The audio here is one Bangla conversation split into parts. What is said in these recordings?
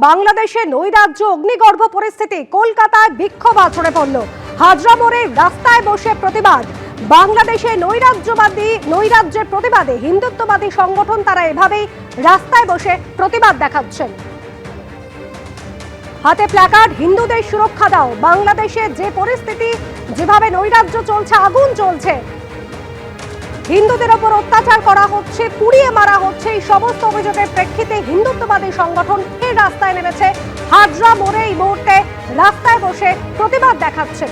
বাংলাদেশে নৈরাজ্য অগ্নিগর্ভ পরিস্থিতি, কলকাতায় বিক্ষোভ আছড়ে পড়ল। হাজরা মোড়ে রাস্তায় বসে প্রতিবাদ। বাংলাদেশে নৈরাজ্যের প্রতিবাদে হিন্দুত্ববাদী সংগঠন তারা এভাবেই রাস্তায় বসে প্রতিবাদ দেখাচ্ছেন। হাতে প্ল্যাকার্ড, হিন্দুদের সুরক্ষা দাও। বাংলাদেশে যে পরিস্থিতি, যেভাবে নৈরাজ্য চলছে, আগুন চলছে, হিন্দুদের ওপর অত্যাচার করা হচ্ছে, পুড়িয়ে মারা হচ্ছে, এই সমস্ত অভিযোগের প্রেক্ষিতে হিন্দুত্ববাদী সংগঠন ফের রাস্তায় নেমেছে। হাজরা মোড়ে এই মুহূর্তে রাস্তায় বসে প্রতিবাদ দেখাচ্ছে।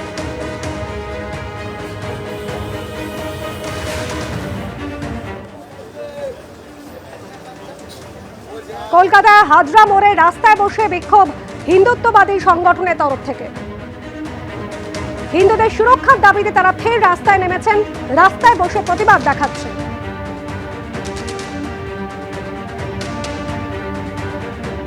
কলকাতায় হাজরা মোড়ে রাস্তায় বসে বিক্ষোভ হিন্দুত্ববাদী সংগঠনের তরফ থেকে। হিন্দুদের সুরক্ষার দাবিতে তারা ফের রাস্তায় নেমেছেন, রাস্তায় বসে প্রতিবাদ দেখাচ্ছে।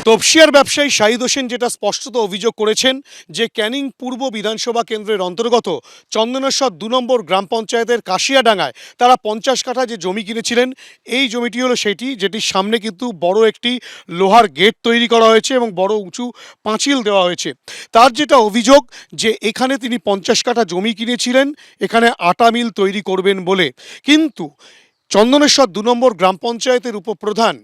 তপসিয়ার ব্যবসায়ী শাহিদ হোসেন যেটা স্পষ্টত অভিযোগ করেছেন যে ক্যানিং পূর্ব বিধানসভা কেন্দ্রের অন্তর্গত চন্দনেশ্বর ২ নম্বর গ্রাম পঞ্চায়েতের কাশিয়াডাঙ্গায় তারা ৫০ কাঠা যে জমি কিনেছিলেন, এই জমিটি হলো সেটি যেটির সামনে কিন্তু বড় একটি লোহার গেট তৈরি করা হয়েছে এবং বড় উঁচু পাঁচিল দেওয়া হয়েছে। তার যেটা অভিযোগ যে এখানে তিনি ৫০ কাঠা জমি কিনেছিলেন এখানে আটা মিল তৈরি করবেন বলে, কিন্তু চন্দনেশ্বর ২ নম্বর গ্রাম পঞ্চায়েতের উপপ্রধান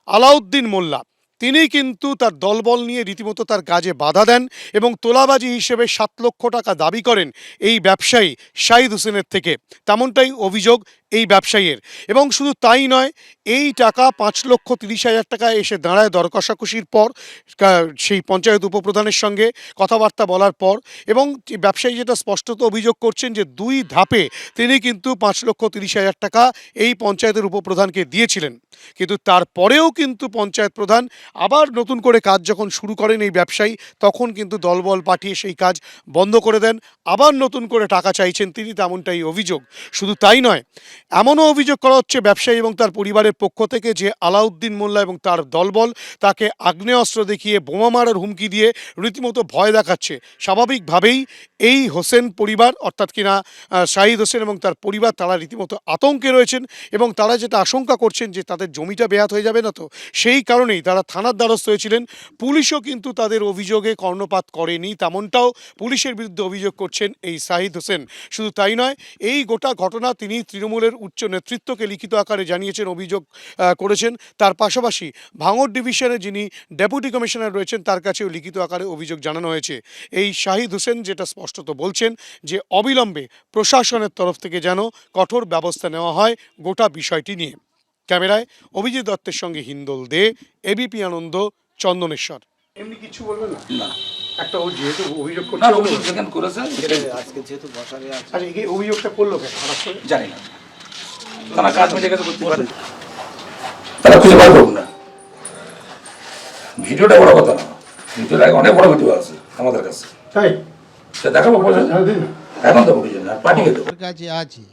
আলাউদ্দিন মোল্লা তিনি কিন্তু তার দলবল নিয়ে রীতিমতো তার কাজে বাধা দেন এবং তোলাবাজি হিসেবে ৭ লক্ষ টাকা দাবি করেন এই ব্যবসায়ী শাহিদ হোসেনের থেকে। তেমনটাই অভিযোগ এই ব্যবসায়ীর। এবং শুধু তাই নয়, এই টাকা ৫,৩০,০০০ টাকা এসে দাঁড়ায় দর কষাকষির পর, সেই পঞ্চায়েত উপপ্রধানের সঙ্গে কথাবার্তা বলার পর। এবং ব্যবসায়ী যেটা স্পষ্টত অভিযোগ করছেন যে ২ ধাপে তিনি কিন্তু ৫,৩০,০০০ টাকা এই পঞ্চায়েতের উপপ্রধানকে দিয়েছিলেন, কিন্তু তারপরেও কিন্তু পঞ্চায়েত প্রধান আবার নতুন করে কাজ যখন শুরু করেন এই ব্যবসায়ী, তখন কিন্তু দলবল পাঠিয়ে সেই কাজ বন্ধ করে দেন, আবার নতুন করে টাকা চাইছেন তিনি, তেমনটাই অভিযোগ। শুধু তাই নয়, এমনও অভিযোগ করা হচ্ছে ব্যবসায়ী এবং তার পরিবারের পক্ষ থেকে যে আলাউদ্দিন মোল্লা এবং তার দলবল তাকে আগ্নেয়াস্ত্র দেখিয়ে বোমা মারার হুমকি দিয়ে রীতিমতো ভয় দেখাচ্ছে। স্বাভাবিকভাবেই এই হোসেন পরিবার, অর্থাৎ কিনা শাহিদ হোসেন এবং তার পরিবার, তারা রীতিমতো আতঙ্কে রয়েছেন এবং তারা যেটা আশঙ্কা করছেন যে তাদের জমিটা বেয়াত হয়ে যাবে না তো, সেই কারণেই তারা থানার দ্বারস্থ হয়েছিলেন। পুলিশও কিন্তু তাদের অভিযোগে কর্ণপাত করেনি, তেমনটাও পুলিশের বিরুদ্ধে অভিযোগ করছেন এই শাহিদ হোসেন। শুধু তাই নয়, এই গোটা ঘটনা তিনি তৃণমূলের উচ্চ নেতৃত্বকে লিখিত আকারে জানিয়েছেন, অভিযোগ করেছেন। তার পাশাপাশি ভাঙড় ডিভিশনে যিনি ডেপুটি কমিশনার রয়েছেন তার কাছেও লিখিত আকারে অভিযোগ জানানো হয়েছে। এই শাহিদ হোসেন যেটা স্পষ্টত বলছেন যে অবিলম্বে প্রশাসনের তরফ থেকে যেন কঠোর ব্যবস্থা নেওয়া হয় গোটা বিষয়টি নিয়ে। ক্যামেরায় অভিজিৎ দত্তের সঙ্গে হিন্দল দে, এবিপি আনন্দ, চন্দনেশ্বর। এমনি কিছু বলবেন না? একটা ও যেহেতু অভিযোগ করছে, আজকে যেহেতু বসারে আছে, আচ্ছা এই অভিযোগটা করলো কেন জানি না। তারা কাজ মিটে গেছে করতে পারে, তারা খুঁজে বার করুন না। ভিডিওটা বড় কথা না, ভিডিওর আগে অনেক বড় ভিডিও আছে আমাদের কাছে, তাই সে দেখাবো এখন তো বুঝলেন না, পাঠিয়ে দেবো কাছে আছে।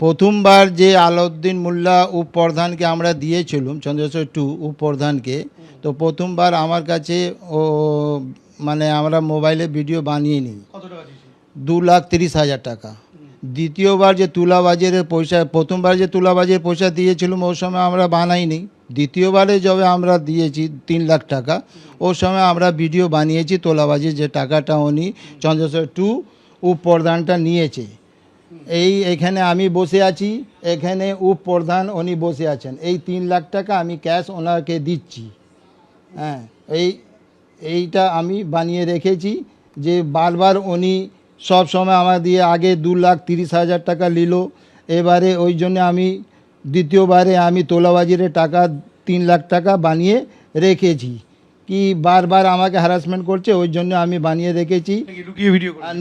প্রথমবার যে আলাউদ্দিন মোল্লা উপপ্রধানকে আমরা দিয়েছিলাম, চন্দ্রেশ্বর 2 উপপ্রধানকে, তো প্রথমবার আমার কাছে ও মানে আমরা মোবাইলে ভিডিও বানিয়ে নিই 2,30,000 টাকা। দ্বিতীয়বার যে তুলাবাজের পয়সা, প্রথমবার যে তুলাবাজের পয়সা দিয়েছিলাম ওই সময় আমরা বানাইনি। দ্বিতীয়বারে যবে আমরা দিয়েছি 3 লাখ টাকা, ওই সময় আমরা ভিডিও বানিয়েছি তোলাবাজির যে টাকাটা উনি চন্দ্রেশ্বর 2 উপপ্রধানটা নিয়েছে। এখানে আমি বসে আছি, এখানে উপপ্রধান উনি বসে আছেন। এই 3 লাখ টাকা আমি ক্যাশ ওনাকে দিচ্ছি। হ্যাঁ, এইটা আমি বানিয়ে রেখেছি যে বারবার উনি সব সময় আমার দিয়ে আগে 2,30,000 টাকা নিল। এবারে ওই জন্য আমি দ্বিতীয়বারে আমি তোলাবাজির টাকা 3 লাখ টাকা বানিয়ে রেখেছি। কি বারবার আমাকে হ্যারাসমেন্ট করছে, ওই জন্য আমি বানিয়ে রেখেছি,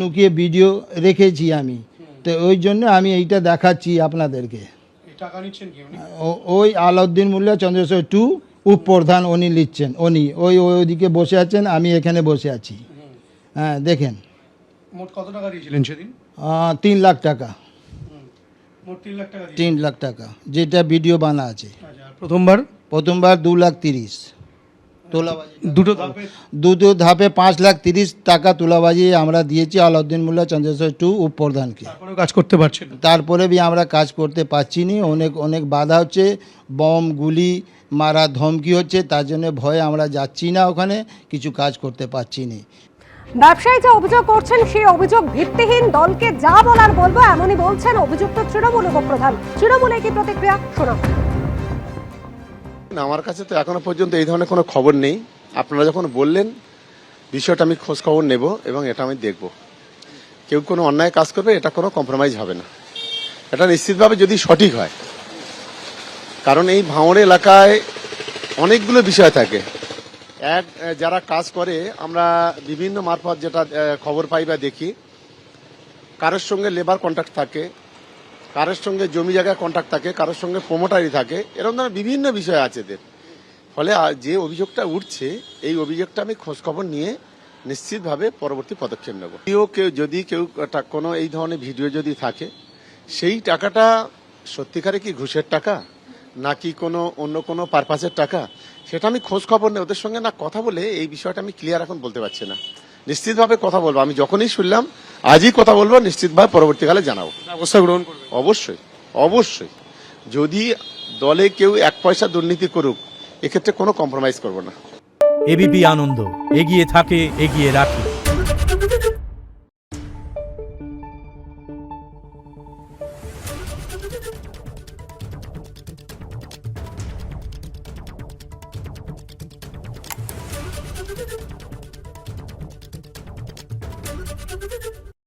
লুকিয়ে ভিডিও রেখেছি আমি। তো ওই জন্য আমি এইটা দেখাচ্ছি আপনাদেরকে। ওই আলাউদ্দিন মোল্লা চন্দ্রেশ্বর 2 উপপ্রধান উনি লিখছেন, উনি ওইদিকে বসে আছেন, আমি এখানে বসে আছি। হ্যাঁ দেখেন, মোট কত টাকা দিয়েছিলেন সেদিন? 3 লাখ টাকা। মোট 3 লাখ টাকা 3 লাখ টাকা যেটা ভিডিও বানা আছে। প্রথমবার 2,30,000 তোলাবাজি, দুটো ধাপে 5,30,000 টাকা তোলাবাজি আমরা দিয়েছি আলাউদ্দিন মোল্লা চন্দ্রেশ্বর 2 উপপ্রধানকে। কাজ করতে পারছিল, তারপরে আমরা কাজ করতে পারছি নি, অনেক বাধা হচ্ছে, বম গুলি মারা ধমকি হচ্ছে, তার জন্য ভয়ে আমরা যাচ্ছি না, ওখানে কিছু কাজ করতে পারছি না। ব্যবসায়ী যে অভিযোগ করছেন সেই অভিযোগ ভিত্তিহীন, দলকে যা বলার বলবো এমনই বলছেন অভিযুক্ত তৃণমূল উপপ্রধান। তৃণমূলে কি প্রতিক্রিয়া শোনাব। না, আমার কাছে তো এখনো পর্যন্ত এই ধরনের কোনো খবর নেই। আপনারা যখন বললেন বিষয়টা আমি খোঁজ খবর নেব এবং এটা আমি দেখব। কেউ কোনো অন্যায় কাজ করবে, এটা কোনো কম্প্রোমাইজ হবে না, এটা নিশ্চিতভাবে যদি সঠিক হয়। কারণ এই ভাঙড় এলাকায় অনেকগুলো বিষয় থাকে। এক, যারা কাজ করে আমরা বিভিন্ন মারফত যেটা খবর পাই বা দেখি, কারোর সঙ্গে লেবার কন্ট্রাক্ট থাকে, কারোর সঙ্গে জমি জায়গায় কন্ট্রাক্ট থাকে, কারোর সঙ্গে প্রমোটারি থাকে, এরকম ধরনের বিভিন্ন বিষয় আছে এদের। ফলে যে অভিযোগটা উঠছে, এই অভিযোগটা আমি খোঁজখবর নিয়ে নিশ্চিতভাবে পরবর্তী পদক্ষেপ নেব। যদি কেউ কোনো এই ধরনের ভিডিও যদি থাকে, সেই টাকাটা সত্যিকারে কি ঘুষের টাকা নাকি কোনো অন্য কোনো পারপাসের টাকা, সেটা আমি খোঁজ খবর নেই। ওদের সঙ্গে না কথা বলে এই বিষয়টা আমি ক্লিয়ার এখন বলতে পারছি না। নিশ্চিতভাবে কথা বলবো, আমি যখনই শুনলাম আজই কথা বলবো, নিশ্চিতভাবে পরবর্তীকালে জানাবো। ব্যবস্থা গ্রহণ করবে। অবশ্যই অবশ্যই, যদি দলে কেউ এক পয়সা দুর্নীতি করুক, এক্ষেত্রে কোনো কম্প্রোমাইজ করবো না। এবিপি আনন্দ, এগিয়ে থাকে, এগিয়ে রাখে।